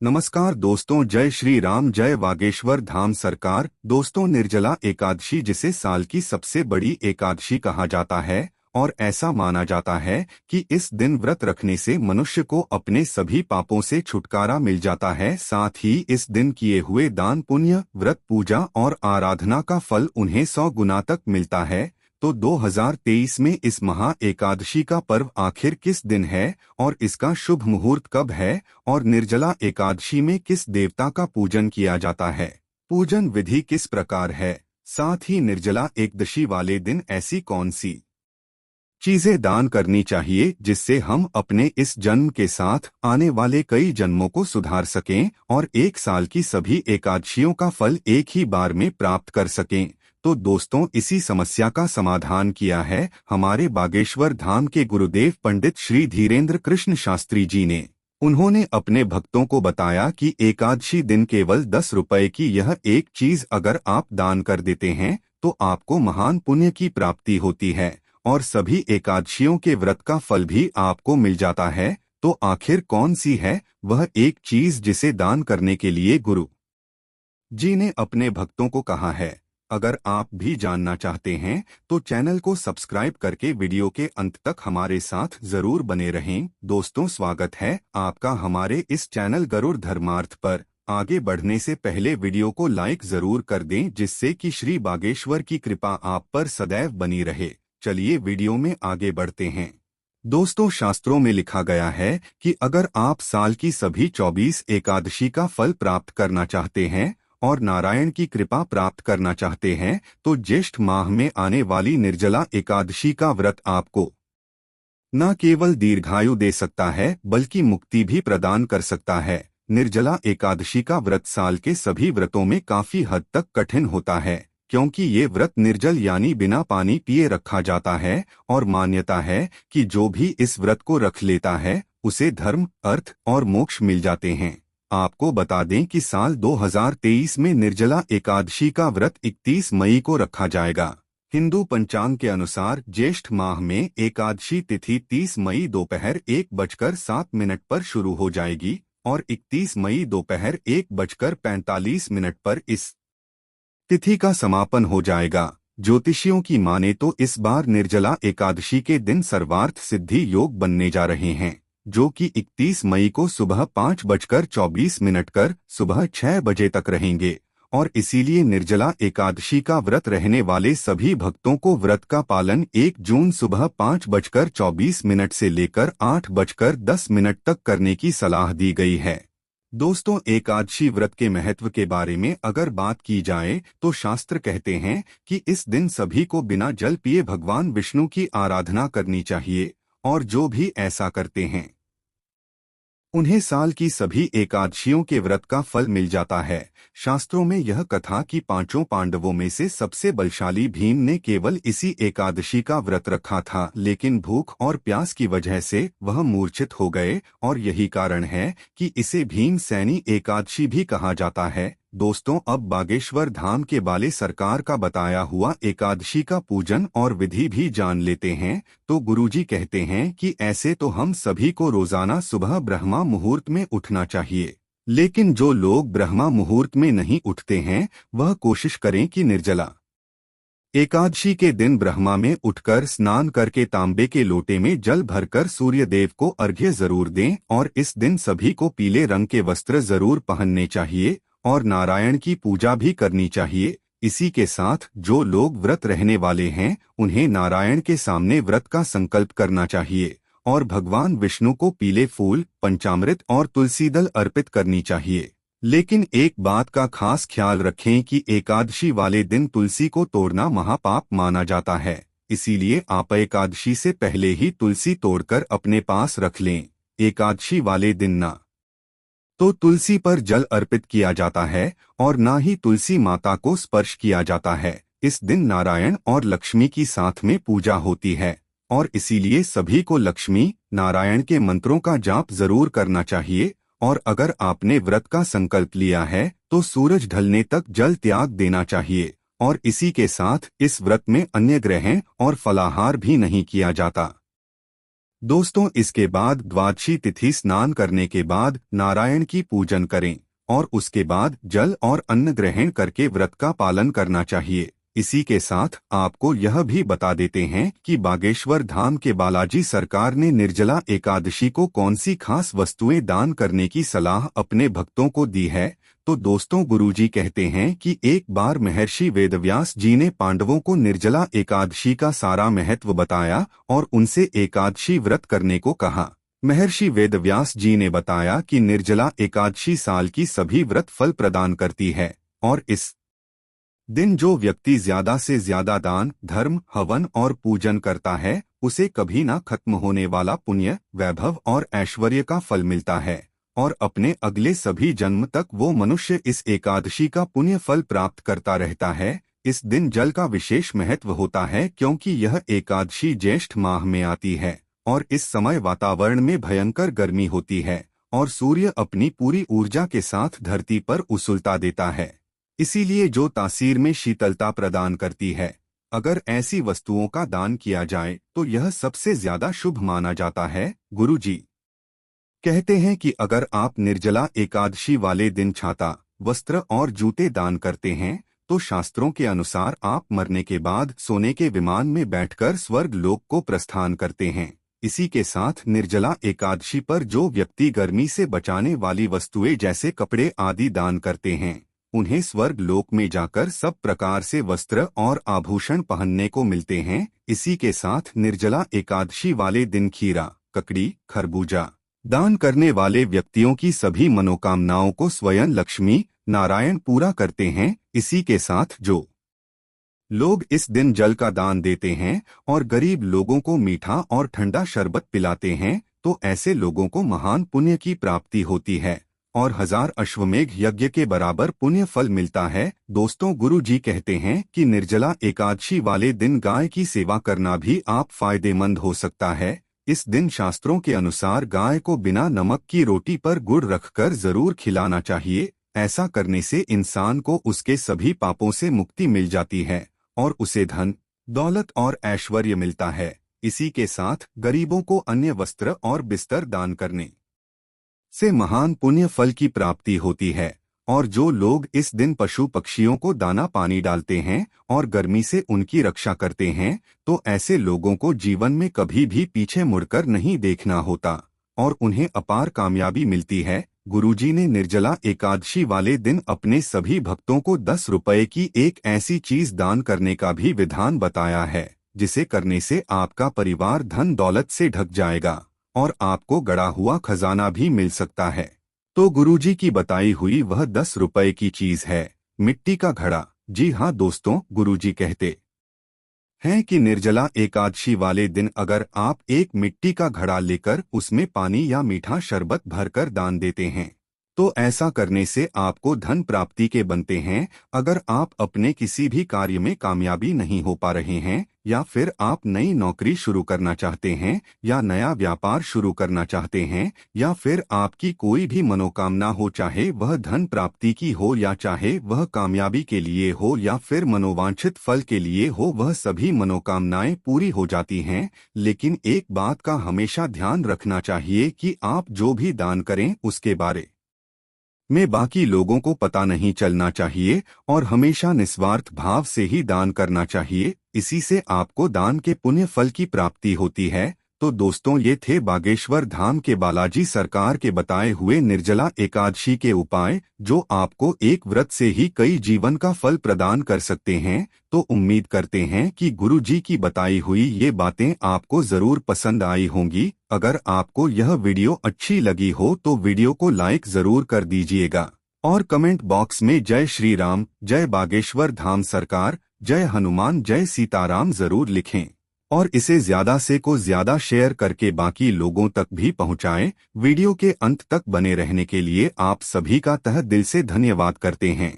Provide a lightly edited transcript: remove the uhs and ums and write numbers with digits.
नमस्कार दोस्तों, जय श्री राम, जय बागेश्वर धाम सरकार। दोस्तों, निर्जला एकादशी, जिसे साल की सबसे बड़ी एकादशी कहा जाता है और ऐसा माना जाता है कि इस दिन व्रत रखने से मनुष्य को अपने सभी पापों से छुटकारा मिल जाता है। साथ ही इस दिन किए हुए दान पुण्य, व्रत, पूजा और आराधना का फल उन्हें 100 गुना तक मिलता है। तो 2023 में इस महा एकादशी का पर्व आखिर किस दिन है और इसका शुभ मुहूर्त कब है और निर्जला एकादशी में किस देवता का पूजन किया जाता है, पूजन विधि किस प्रकार है, साथ ही निर्जला एकादशी वाले दिन ऐसी कौन सी चीजें दान करनी चाहिए जिससे हम अपने इस जन्म के साथ आने वाले कई जन्मों को सुधार सकें और एक साल की सभी एकादशियों का फल एक ही बार में प्राप्त कर सकें। तो दोस्तों, इसी समस्या का समाधान किया है हमारे बागेश्वर धाम के गुरुदेव पंडित श्री धीरेन्द्र कृष्ण शास्त्री जी ने। उन्होंने अपने भक्तों को बताया कि एकादशी दिन केवल 10 रुपए की यह एक चीज अगर आप दान कर देते हैं तो आपको महान पुण्य की प्राप्ति होती है और सभी एकादशियों के व्रत का फल भी आपको मिल जाता है। तो आखिर कौन सी है वह एक चीज जिसे दान करने के लिए गुरु जी ने अपने भक्तों को कहा है? अगर आप भी जानना चाहते हैं तो चैनल को सब्सक्राइब करके वीडियो के अंत तक हमारे साथ जरूर बने रहें। दोस्तों, स्वागत है आपका हमारे इस चैनल गरुड़ धर्मार्थ पर। आगे बढ़ने से पहले वीडियो को लाइक जरूर कर दें जिससे कि श्री बागेश्वर की कृपा आप पर सदैव बनी रहे। चलिए वीडियो में आगे बढ़ते हैं। दोस्तों, शास्त्रों में लिखा गया है कि अगर आप साल की सभी 24 एकादशी का फल प्राप्त करना चाहते हैं और नारायण की कृपा प्राप्त करना चाहते हैं तो ज्येष्ठ माह में आने वाली निर्जला एकादशी का व्रत आपको न केवल दीर्घायु दे सकता है बल्कि मुक्ति भी प्रदान कर सकता है। निर्जला एकादशी का व्रत साल के सभी व्रतों में काफी हद तक कठिन होता है क्योंकि ये व्रत निर्जल यानी बिना पानी पिए रखा जाता है और मान्यता है कि जो भी इस व्रत को रख लेता है उसे धर्म, अर्थ और मोक्ष मिल जाते हैं। आपको बता दें कि साल 2023 में निर्जला एकादशी का व्रत 31 मई को रखा जाएगा। हिंदू पंचांग के अनुसार ज्येष्ठ माह में एकादशी तिथि 30 मई दोपहर 1:07 पर शुरू हो जाएगी और 31 मई दोपहर 1:45 पर इस तिथि का समापन हो जाएगा। ज्योतिषियों की माने तो इस बार निर्जला एकादशी के दिन सर्वार्थ सिद्धि योग बनने जा रहे हैं जो कि 31 मई को सुबह 5:24 कर सुबह 6 बजे तक रहेंगे और इसीलिए निर्जला एकादशी का व्रत रहने वाले सभी भक्तों को व्रत का पालन 1 जून सुबह 5:24 से लेकर 8:10 तक करने की सलाह दी गई है। दोस्तों, एकादशी व्रत के महत्व के बारे में अगर बात की जाए तो शास्त्र कहते हैं कि इस दिन सभी को बिना जल पिए भगवान विष्णु की आराधना करनी चाहिए और जो भी ऐसा करते हैं उन्हें साल की सभी एकादशियों के व्रत का फल मिल जाता है। शास्त्रों में यह कथा कि 5 पांडवों में से सबसे बलशाली भीम ने केवल इसी एकादशी का व्रत रखा था, लेकिन भूख और प्यास की वजह से वह मूर्छित हो गए और यही कारण है कि इसे भीम सैनी एकादशी भी कहा जाता है। दोस्तों, अब बागेश्वर धाम के बाले सरकार का बताया हुआ एकादशी का पूजन और विधि भी जान लेते हैं। तो गुरुजी कहते हैं कि ऐसे तो हम सभी को रोजाना सुबह ब्रह्मा मुहूर्त में उठना चाहिए, लेकिन जो लोग ब्रह्मा मुहूर्त में नहीं उठते हैं वह कोशिश करें कि निर्जला एकादशी के दिन ब्रह्मा में उठकर स्नान करके तांबे के लोटे में जल भरकर सूर्य देव को अर्घ्य जरूर दें और इस दिन सभी को पीले रंग के वस्त्र जरूर पहनने चाहिए और नारायण की पूजा भी करनी चाहिए। इसी के साथ जो लोग व्रत रहने वाले हैं उन्हें नारायण के सामने व्रत का संकल्प करना चाहिए और भगवान विष्णु को पीले फूल, पंचामृत और तुलसी दल अर्पित करनी चाहिए। लेकिन एक बात का खास ख्याल रखें कि एकादशी वाले दिन तुलसी को तोड़ना महापाप माना जाता है, इसीलिए आप एकादशी से पहले ही तुलसी तोड़कर अपने पास रख लें। एकादशी वाले दिन ना तो तुलसी पर जल अर्पित किया जाता है और ना ही तुलसी माता को स्पर्श किया जाता है। इस दिन नारायण और लक्ष्मी की साथ में पूजा होती है और इसीलिए सभी को लक्ष्मी नारायण के मंत्रों का जाप जरूर करना चाहिए और अगर आपने व्रत का संकल्प लिया है तो सूरज ढलने तक जल त्याग देना चाहिए और इसी के साथ इस व्रत में अन्य ग्रहण और फलाहार भी नहीं किया जाता। दोस्तों, इसके बाद द्वादशी तिथि स्नान करने के बाद नारायण की पूजन करें और उसके बाद जल और अन्न ग्रहण करके व्रत का पालन करना चाहिए। इसी के साथ आपको यह भी बता देते हैं कि बागेश्वर धाम के बालाजी सरकार ने निर्जला एकादशी को कौन सी खास वस्तुएं दान करने की सलाह अपने भक्तों को दी है। तो दोस्तों, गुरुजी कहते हैं कि एक बार महर्षि वेदव्यास जी ने पांडवों को निर्जला एकादशी का सारा महत्व बताया और उनसे एकादशी व्रत करने को कहा। महर्षि वेदव्यास जी ने बताया कि निर्जला एकादशी साल की सभी व्रत फल प्रदान करती है और इस दिन जो व्यक्ति ज्यादा से ज्यादा दान, धर्म, हवन और पूजन करता है उसे कभी ना खत्म होने वाला पुण्य, वैभव और ऐश्वर्य का फल मिलता है और अपने अगले सभी जन्म तक वो मनुष्य इस एकादशी का पुण्य फल प्राप्त करता रहता है। इस दिन जल का विशेष महत्व होता है क्योंकि यह एकादशी ज्येष्ठ माह में आती है और इस समय वातावरण में भयंकर गर्मी होती है और सूर्य अपनी पूरी ऊर्जा के साथ धरती पर उछलता देता है, इसीलिए जो तासीर में शीतलता प्रदान करती है। अगर ऐसी वस्तुओं का दान किया जाए तो यह सबसे ज्यादा शुभ माना जाता है। गुरुजी कहते हैं कि अगर आप निर्जला एकादशी वाले दिन छाता, वस्त्र और जूते दान करते हैं तो शास्त्रों के अनुसार आप मरने के बाद सोने के विमान में बैठकर स्वर्ग लोक को प्रस्थान करते हैं। इसी के साथ निर्जला एकादशी पर जो व्यक्ति गर्मी से बचाने वाली वस्तुएं जैसे कपड़े आदि दान करते हैं उन्हें स्वर्ग लोक में जाकर सब प्रकार से वस्त्र और आभूषण पहनने को मिलते हैं। इसी के साथ निर्जला एकादशी वाले दिन खीरा, ककड़ी, खरबूजा दान करने वाले व्यक्तियों की सभी मनोकामनाओं को स्वयं लक्ष्मी नारायण पूरा करते हैं। इसी के साथ जो लोग इस दिन जल का दान देते हैं और गरीब लोगों को मीठा और ठंडा शरबत पिलाते हैं तो ऐसे लोगों को महान पुण्य की प्राप्ति होती है और 1000 अश्वमेघ यज्ञ के बराबर पुण्य फल मिलता है। दोस्तों, गुरु जी कहते हैं कि निर्जला एकादशी वाले दिन गाय की सेवा करना भी आप फायदेमंद हो सकता है। इस दिन शास्त्रों के अनुसार गाय को बिना नमक की रोटी पर गुड़ रखकर जरूर खिलाना चाहिए। ऐसा करने से इंसान को उसके सभी पापों से मुक्ति मिल जाती है और उसे धन, दौलत और ऐश्वर्य मिलता है। इसी के साथ गरीबों को अन्य वस्त्र और बिस्तर दान करने से महान पुण्य फल की प्राप्ति होती है और जो लोग इस दिन पशु पक्षियों को दाना पानी डालते हैं और गर्मी से उनकी रक्षा करते हैं तो ऐसे लोगों को जीवन में कभी भी पीछे मुड़कर नहीं देखना होता और उन्हें अपार कामयाबी मिलती है। गुरुजी ने निर्जला एकादशी वाले दिन अपने सभी भक्तों को 10 रुपए की एक ऐसी चीज दान करने का भी विधान बताया है जिसे करने से आपका परिवार धन दौलत से ढक जाएगा और आपको गड़ा हुआ खजाना भी मिल सकता है। तो गुरुजी की बताई हुई वह 10 रुपए की चीज है मिट्टी का घड़ा। जी हाँ दोस्तों, गुरुजी कहते हैं कि निर्जला एकादशी वाले दिन अगर आप एक मिट्टी का घड़ा लेकर उसमें पानी या मीठा शरबत भरकर दान देते हैं तो ऐसा करने से आपको धन प्राप्ति के बनते हैं। अगर आप अपने किसी भी कार्य में कामयाबी नहीं हो पा रहे हैं या फिर आप नई नौकरी शुरू करना चाहते हैं या नया व्यापार शुरू करना चाहते हैं या फिर आपकी कोई भी मनोकामना हो, चाहे वह धन प्राप्ति की हो या चाहे वह कामयाबी के लिए हो या फिर मनोवांछित फल के लिए हो, वह सभी मनोकामनाएं पूरी हो जाती हैं। लेकिन एक बात का हमेशा ध्यान रखना चाहिए कि आप जो भी दान करें उसके बारे में बाकी लोगों को पता नहीं चलना चाहिए और हमेशा निस्वार्थ भाव से ही दान करना चाहिए। इसी से आपको दान के पुण्य फल की प्राप्ति होती है। तो दोस्तों, ये थे बागेश्वर धाम के बालाजी सरकार के बताए हुए निर्जला एकादशी के उपाय जो आपको एक व्रत से ही कई जीवन का फल प्रदान कर सकते हैं। तो उम्मीद करते हैं कि गुरु जी की बताई हुई ये बातें आपको जरूर पसंद आई होंगी। अगर आपको यह वीडियो अच्छी लगी हो तो वीडियो को लाइक जरूर कर दीजिएगा और कमेंट बॉक्स में जय श्री राम, जय बागेश्वर धाम सरकार, जय हनुमान, जय सीताराम जरूर लिखें और इसे ज्यादा से को ज्यादा शेयर करके बाकी लोगों तक भी पहुंचाएं। वीडियो के अंत तक बने रहने के लिए आप सभी का तहे दिल से धन्यवाद करते हैं।